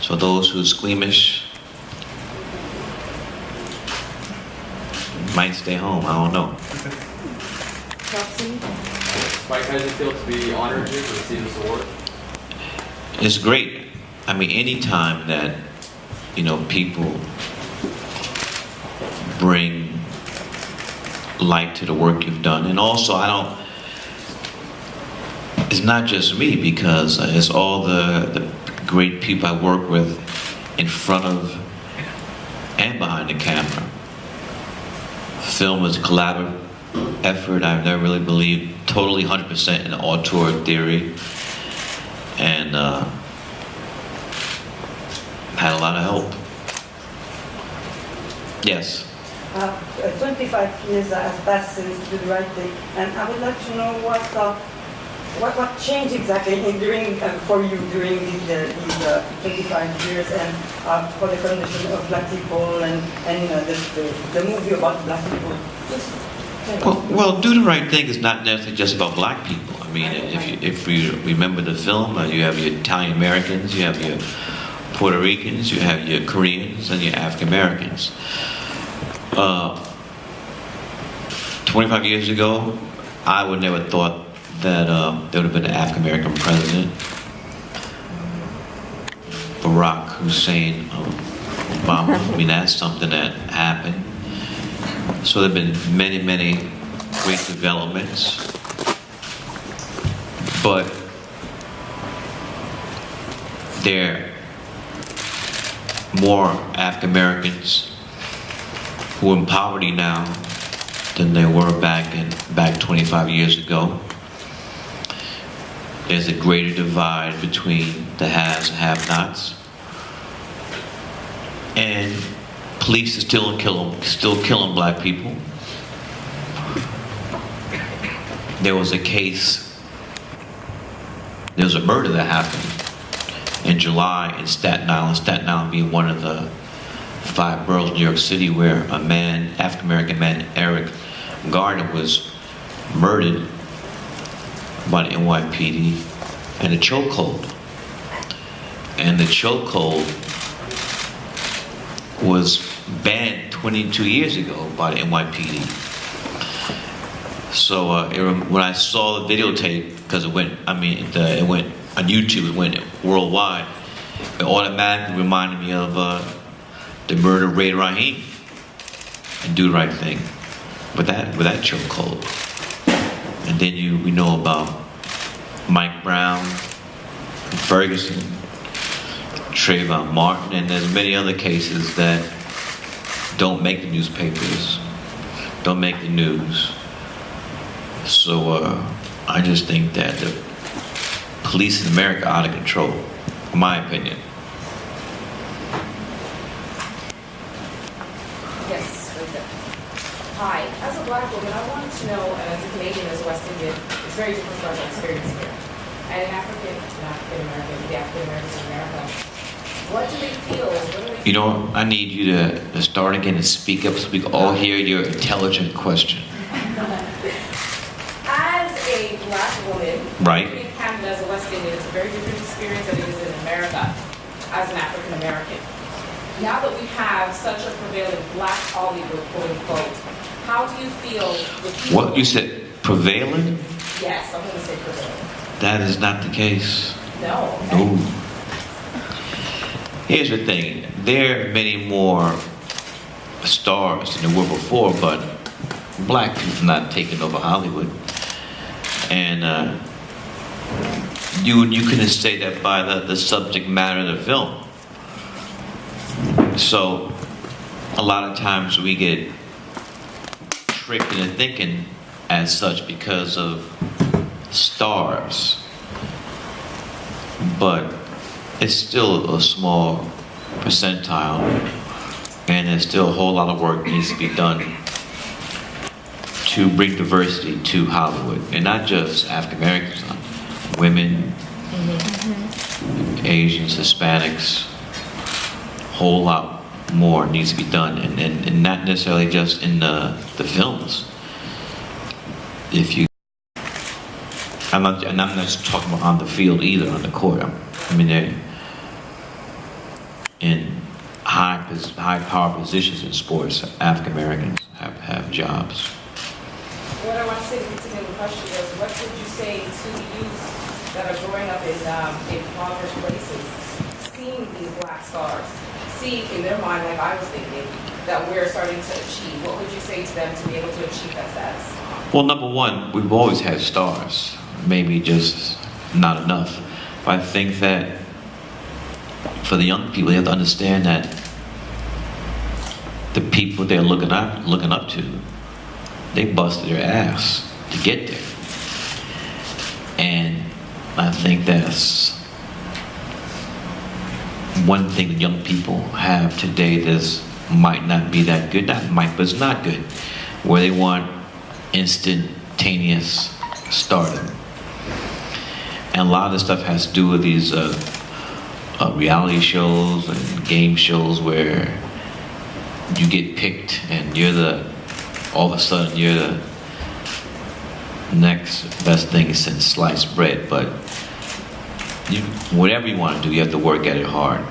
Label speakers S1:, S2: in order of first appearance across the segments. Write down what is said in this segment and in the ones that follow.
S1: So those who are squeamish might stay home, I don't know.
S2: Mike, how does it feel to be honored here to receive this award?
S1: It's great. I mean, anytime that, people bring light to the work you've done. And also, it's not just me, because it's all the great people I work with in front of and behind the camera. Film is a collaborative effort. I've never really believed totally 100% in auteur theory, and had a lot of help. Yes.
S3: 25 years have passed since you did the right thing, and I would like to know what changed exactly for you during these 25 years, and for the condition of black people, and the movie about black people.
S1: Well, Do the Right Thing is not necessarily just about black people. I mean, if you remember the film, you have your Italian Americans, you have your Puerto Ricans, you have your Koreans, and your African Americans. 25 years ago, I would never thought that there would have been an African American president. Barack Hussein Obama. I mean, that's something that happened. So there have been many, many great developments. But there are more African Americans who are in poverty now than there were back 25 years ago. There's a greater divide between the haves and have-nots. And police are still killing black people. There was a murder that happened in July in Staten Island being one of the 5 boroughs in New York City, where a man, African-American man, Eric Garner, was murdered by the NYPD in a chokehold. And the chokehold was banned 22 years ago by the NYPD. So when I saw the videotape, because it went on YouTube, it went worldwide, it automatically reminded me of the murder of Ray Rahim and Do the Right Thing with that chokehold. And then we know about Mike Brown, Ferguson, Trayvon Martin, and there's many other cases that don't make the newspapers, don't make the news. So I just think that the police in America are out of control, in my opinion.
S4: Yes, right there. Hi, as a black woman, I wanted to know, and as a Canadian, as a West Indian, it's very different from our experience here. And an African American, the African Americans in America, what do they feel?
S1: I need you to start again and speak up so we can all hear your intelligent question.
S4: As a black woman,
S1: Right.
S4: in Canada, as a West Indian, it's a very different experience than it is in America as an African American. Now that we have such a prevailing black Hollywood, quote unquote, how do you feel with people?
S1: What you said, prevailing?
S4: Yes, I'm going to say prevailing.
S1: That is not the case.
S4: No. Okay.
S1: No. Here's the thing, there are many more stars than there were before, but black people not taking over Hollywood. And you couldn't say that by the subject matter of the film. So a lot of times we get tricked into thinking as such because of stars. But it's still a small percentile, and there's still a whole lot of work needs to be done to bring diversity to Hollywood, and not just African Americans, women, Asians, Hispanics. A whole lot more needs to be done, and not necessarily just in the films. I'm not just talking about on the field either, on the court. in high power positions in sports, African Americans have jobs.
S4: What I want to say to continue the question is, what would you say to the youth that are growing up in impoverished places, seeing these black stars, seeing in their mind, like I was thinking, that we're starting to achieve? What would you say to them to be able to achieve that status?
S1: Well, number one, we've always had stars, maybe just not enough. But I think that for the young people, they have to understand that the people they're looking up to, they busted their ass to get there. And I think that's one thing that young people have today that might not be that good, but it's not good, where they want instantaneous stardom. And a lot of this stuff has to do with these reality shows and game shows where you get picked and all of a sudden you're the next best thing since sliced bread. But whatever you want to do, you have to work at it hard,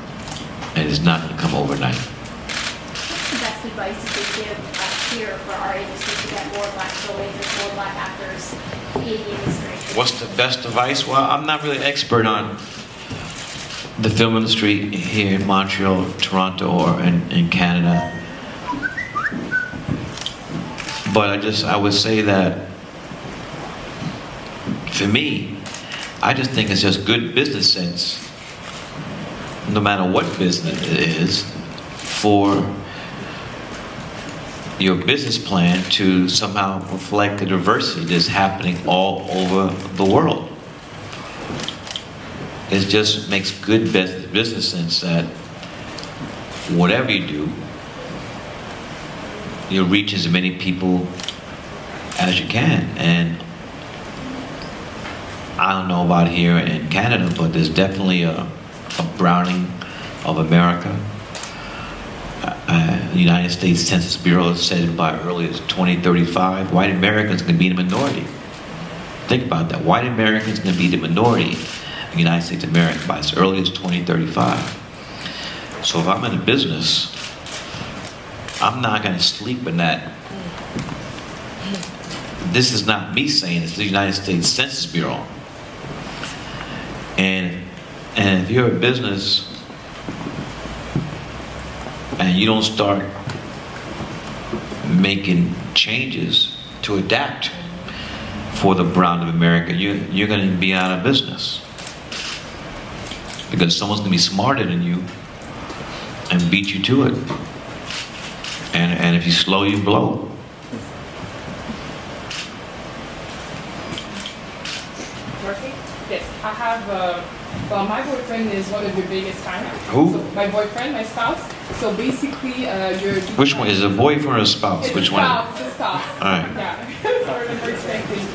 S1: and it's not going to come overnight.
S5: What's the best advice you could give us here for our industry to get more black filmmakers, more black actors in the industry?
S1: What's the best advice? Well, I'm not really an expert on the film industry here in Montreal, Toronto, or in Canada. But I would say that for me, I just think it's just good business sense, no matter what business it is, for your business plan to somehow reflect the diversity that's happening all over the world. It just makes good business sense that whatever you do, you reach as many people as you can. And I don't know about here in Canada, but there's definitely a browning of America. The United States Census Bureau said by early as 2035, white Americans can be the minority. Think about that. White Americans can be the minority in the United States of America by as early as 2035. So if I'm in a business, I'm not going to sleep in that. This is not me saying, it's the United States Census Bureau. And if you're a business and you don't start making changes to adapt for the brown of America, you're going to be out of business. Because someone's going to be smarter than you and beat you to it. And if you slow, you blow.
S6: Perfect. Yes, I have. Well, my boyfriend is one of your biggest fans.
S1: Who?
S6: So my boyfriend, my spouse. So basically, you're.
S1: Which one is it, a boyfriend or a spouse?
S6: It's
S1: Which
S6: a
S1: one?
S6: spouse, it's a spouse.
S1: All right.
S6: Yeah. Sorry, I'm expecting.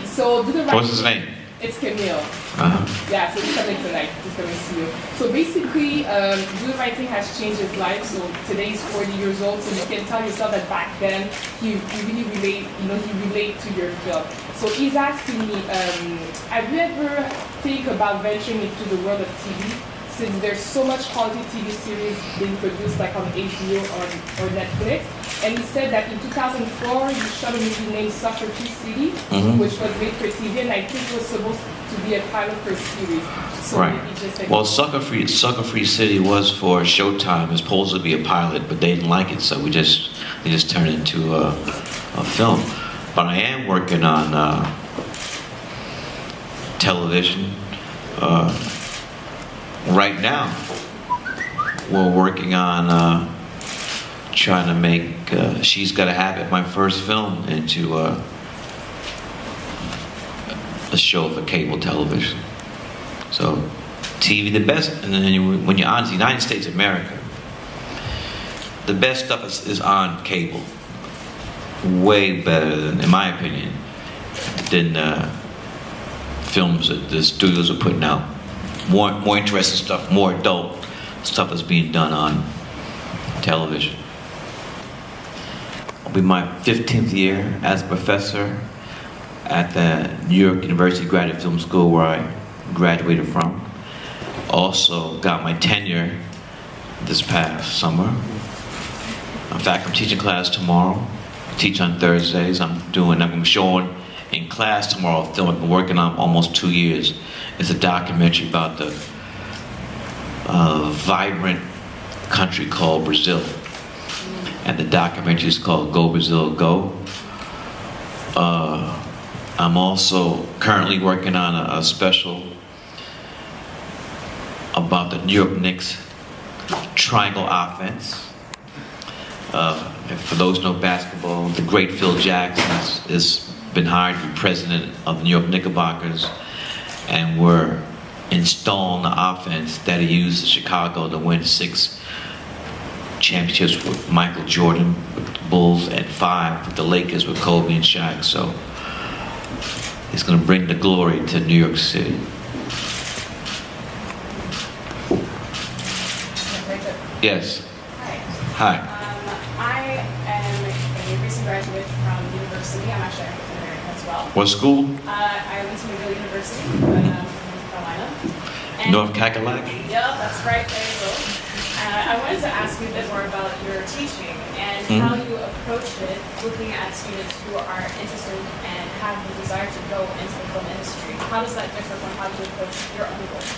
S6: So do the right.
S1: What's his name?
S6: It's Camille.
S1: Uh-huh.
S6: Yeah, so he's coming tonight. He's coming to see you. So basically, do the right thing has changed his life. So today he's 40 years old. So you can tell yourself that back then he really relate. He relate to your film. So he's asking me, have you ever think about venturing into the world of TV? Since there's so much quality TV series being produced like on HBO or Netflix. And he said that in 2004 you shot a movie named Soccer Free City, which was made for TV, and I think it was supposed to be a pilot for a series. So
S1: Right.
S6: maybe just like
S1: Well, Sucker Free City was for Showtime. It was supposed to be a pilot, but they didn't like it, so they just turned it into a film. But I am working on television. Right now, we're working on trying to make She's Gotta Have It, my first film, into a show for cable television. So TV, the best, and then when you're on the United States of America, the best stuff is on cable. Way better than, in my opinion, than films that the studios are putting out. More interesting stuff, more adult stuff is being done on television. It'll be my 15th year as a professor at the New York University Graduate Film School, where I graduated from. also got my tenure this past summer. In fact, I'm teaching class tomorrow. I teach on Thursdays. I'm showing in class tomorrow a film I've been working on almost 2 years. It's a documentary about the vibrant country called Brazil. And the documentary is called Go Brazil Go. I'm also currently working on a special about the New York Knicks triangle offense. And for those who know basketball, the great Phil Jackson has been hired to be president of the New York Knickerbockers, and we're installing the offense that he used in Chicago to win 6 championships with Michael Jordan with the Bulls, and 5 with the Lakers with Kobe and Shaq. So he's going to bring the glory to New York City. Yes.
S4: Hi.
S1: Hi.
S4: I am a recent graduate from university. I'm actually African American as well.
S1: What school?
S4: I went to McGill University, North Carolina. And
S1: North Kakalaki?
S4: Yeah, that's right. There you go. I wanted to ask you a bit more about your teaching and how you approach it, looking at students who are interested and have the desire to go into the film industry. How does that differ from how you approach your own goals?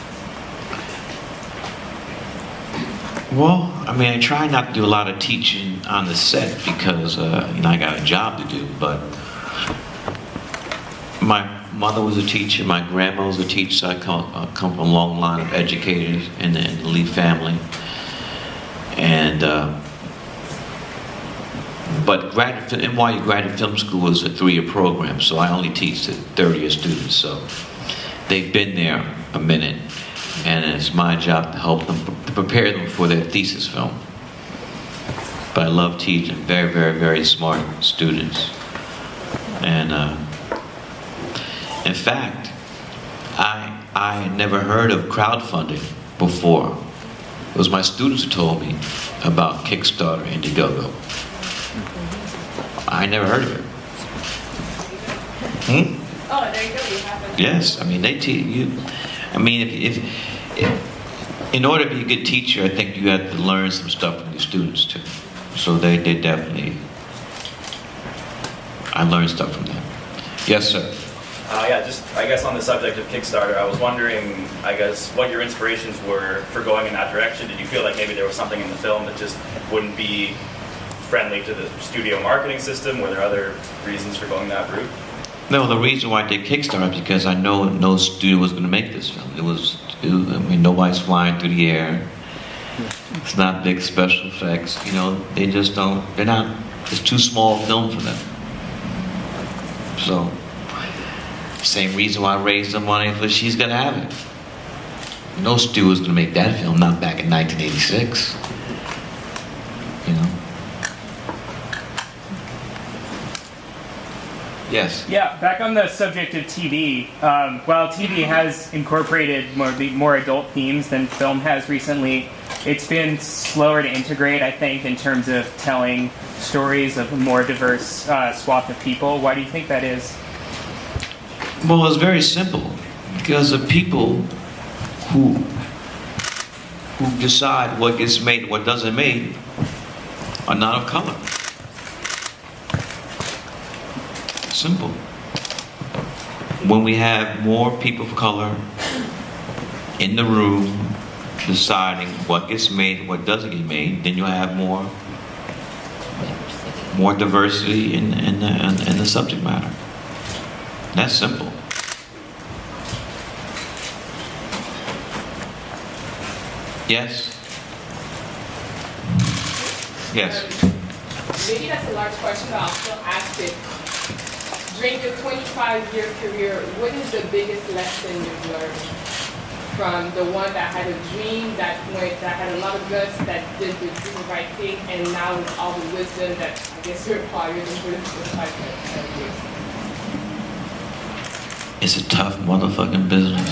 S1: Well, I mean, I try not to do a lot of teaching on the set because, I got a job to do, but my mother was a teacher, my grandma was a teacher, so I come from a long line of educators in the Lee family. And, but NYU Graduate Film School is a 3-year program, so I only teach to 30-year students, so they've been there a minute. And it's my job to help them, to prepare them for their thesis film. But I love teaching very, very, very smart students. And in fact, I had never heard of crowdfunding before. It was my students who told me about Kickstarter and Indiegogo. I never heard of it.
S4: Oh, there you go. You have it.
S1: Yes, I mean, they teach you. I mean, if in order to be a good teacher, I think you have to learn some stuff from your students too. So they definitely, I learned stuff from them. Yes, sir.
S7: Yeah, just I guess on the subject of Kickstarter, I was wondering, I guess, what your inspirations were for going in that direction. Did you feel like maybe there was something in the film that just wouldn't be friendly to the studio marketing system? Were there other reasons for going that route?
S1: No, the reason why I did Kickstarter is because I know no studio was going to make this film. I mean, nobody's flying through the air. It's not big special effects. They just don't. They're not. It's too small a film for them. So, same reason why I raised the money for She's Gonna Have It. No studio was going to make that film. Not back in 1986. Yes.
S8: Yeah, back on the subject of TV, while TV has incorporated more adult themes than film has recently, it's been slower to integrate, I think, in terms of telling stories of a more diverse swath of people. Why do you think that is?
S1: Well, it's very simple. Because the people who decide what gets made and what doesn't made are not of color. Simple. When we have more people of color in the room deciding what gets made and what doesn't get made, then you'll have more diversity in the subject matter. That's simple. Yes? Yes.
S6: Maybe that's a large question, but I'll still ask it. During your 25-year career, what is the biggest lesson you've learned from the one that had a dream, that had a lot of guts, that did the right thing, and now with all the wisdom that I guess you're acquired over the 25 years?
S1: It's a tough motherfucking business.